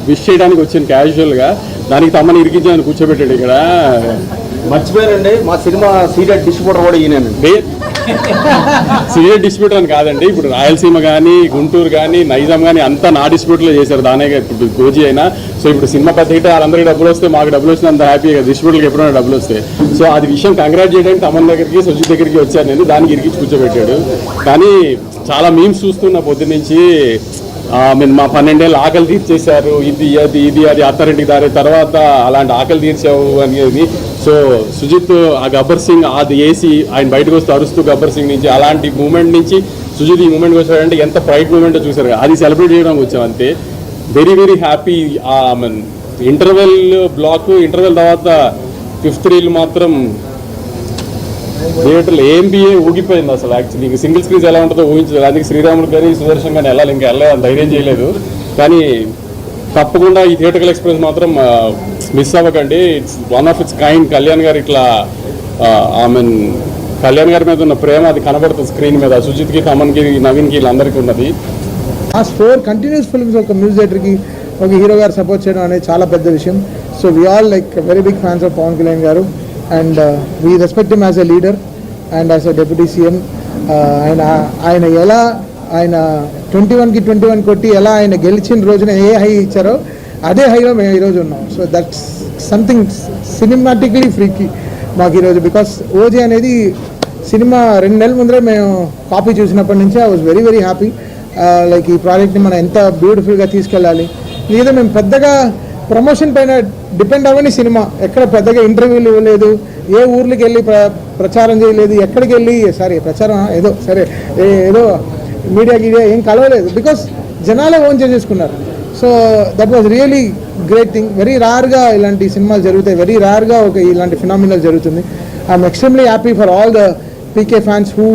Wish చేయడానికి వచ్చాను క్యాజువల్గా, దానికి తమ్మని ఇరికించాలని కూర్చోబెట్టాడు ఇక్కడ. మర్చిపోయారండి, మా సినిమా సీరియల్ డిస్ట్రిబ్యూటర్ కూడా ఈయనండి. సీరియల్ డిస్ట్రిబ్యూటర్ అని కాదండి, ఇప్పుడు రాయలసీమ కానీ గుంటూరు కానీ నైజాం కానీ అంతా నా డిస్ట్రిబ్యూటర్లో చేశారు. దానే ఇప్పుడు గోజీ అయినా. సో ఇప్పుడు సినిమా పెద్ద హిట్, వాళ్ళందరికీ డబ్బులు వస్తే మాకు డబ్బులు వచ్చిన అంత హ్యాపీగా, డిస్ట్రిబ్యూటర్కి ఎప్పుడైనా డబ్బులు వస్తాయి. సో అది విషయం కంగ్రాట్ చేయడానికి తమన్ దగ్గరికి సుజిత్ దగ్గరికి వచ్చాను నేను, దానికి ఇరికించి కూర్చోబెట్టాడు. కానీ చాలా మీమ్స్ చూస్తున్నా పొద్దున్న నుంచి. మా 12 ఏళ్ళు ఆకలి తీర్చేశారు, ఇది అది ఇది అది అత్తారింటికి దారి తర్వాత అలాంటి ఆకలి తీర్చావు అనేది. సో సుజిత్ ఆ గబ్బర్ సింగ్ అది వేసి ఆయన బయటకు వస్తూ అరుస్తూ గబ్బర్ సింగ్ నుంచి అలాంటి మూమెంట్ నుంచి సుజిత్ ఈ మూమెంట్కి వచ్చాడంటే ఎంత ప్రైడ్ మూమెంట్ చూసారు. అది సెలబ్రేట్ చేయడానికి వచ్చాం అంతే. Very very happy. Interval block, interval తర్వాత 5th రీల్ మాత్రం థియేటర్లో AMBA ఊగిపోయింది అసలు. యాక్చువల్లీ ఇంక సింగిల్ స్క్రీన్స్ ఎలా ఉంటుందో ఊహించలేదు. అందుకే శ్రీరాములు కానీ సుదర్శన్ కానీ వెళ్ళాలి, ఇంకా వెళ్ళలేదు, ధైర్యం చేయలేదు. కానీ తప్పకుండా ఈ థియేటర్కల్ ఎక్స్పీరియన్స్ మాత్రం మిస్ అవ్వకండి. It's one of it's kind. Kalyan గారు ఇట్లా కళ్యాణ్ గారి మీద ఉన్న ప్రేమ అది కనబడుతుంది స్క్రీన్ మీద. సుజిత్కి, తమన్కి, నవీన్కి వీళ్ళందరికీ ఉన్నది. ఆ 4 కంటిన్యూస్ ఫిల్మ్స్ ఒక మ్యూజిక్ డైరెక్టర్కి ఒక హీరో గారు సపోర్ట్ చేయడం అనేది చాలా పెద్ద విషయం. So we all like very big fans of Pawan Kalyan garu. And we respect him as a leader and as a deputy CM. ఆయన ఎలా ఆయన 21కి 21 కొట్టి ఎలా ఆయన గెలిచిన రోజున ఏ హై ఇచ్చారో అదే హైలో మేము ఈరోజు ఉన్నాం. సో దట్స్ సంథింగ్ సినిమాటిక్లీ ఫ్రీకి మాకు ఈరోజు. బికాస్ ఓజీ అనేది సినిమా 2 నెలల ముందరే మేము కాపీ చూసినప్పటి నుంచి I was very very happy. Like ఈ ప్రాజెక్ట్ని మనం ఎంత బ్యూటిఫుల్గా తీసుకెళ్ళాలి. లేదా మేము పెద్దగా ప్రమోషన్ పైన డిపెండ్ అవ్వని సినిమా, ఎక్కడ పెద్దగా ఇంటర్వ్యూలు ఇవ్వలేదు, ఏ ఊర్లకి వెళ్ళి ప్రచారం చేయలేదు, ఎక్కడికి వెళ్ళి ప్రచారం ఏదో ఏదో మీడియాకి ఏం కలవలేదు. బికాస్ జనాలే ఓన్ చేసేసుకున్నారు. So that was really great thing. Very రేర్గా ఇలాంటి సినిమాలు జరుగుతాయి, వెరీ రేర్గా ఇలాంటి ఫినామినల్ జరుగుతుంది. I'm extremely happy for all the PK fans who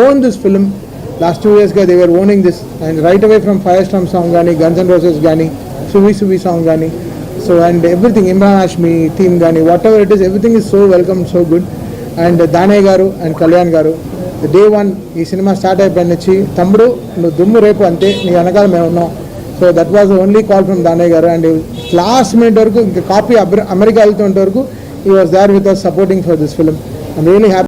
own this film. Last 2 yearsగా they were owning this. And right away from Firestorm song కానీ, Guns N' Roses కానీ, సువి సాంగ్ కానీ, so and everything, Imran Hashmi theme కానీ, whatever it is, everything is so welcome, so good. And Danayya గారు and Kalyan గారు Day 1 ఈ cinema start అయిపోయిన నుంచి, తమ్ముడు నువ్వు దుమ్ము రేపు అంతే, నీ వెనకాల మేము ఉన్నాం. So that was only call from Danayya గారు. అండ్ లాస్ట్ మినిట్ వరకు ఇంకా కాపీ అమెరికా వెళ్తుంటే వరకు he was there with us supporting for this film. I'm really happy.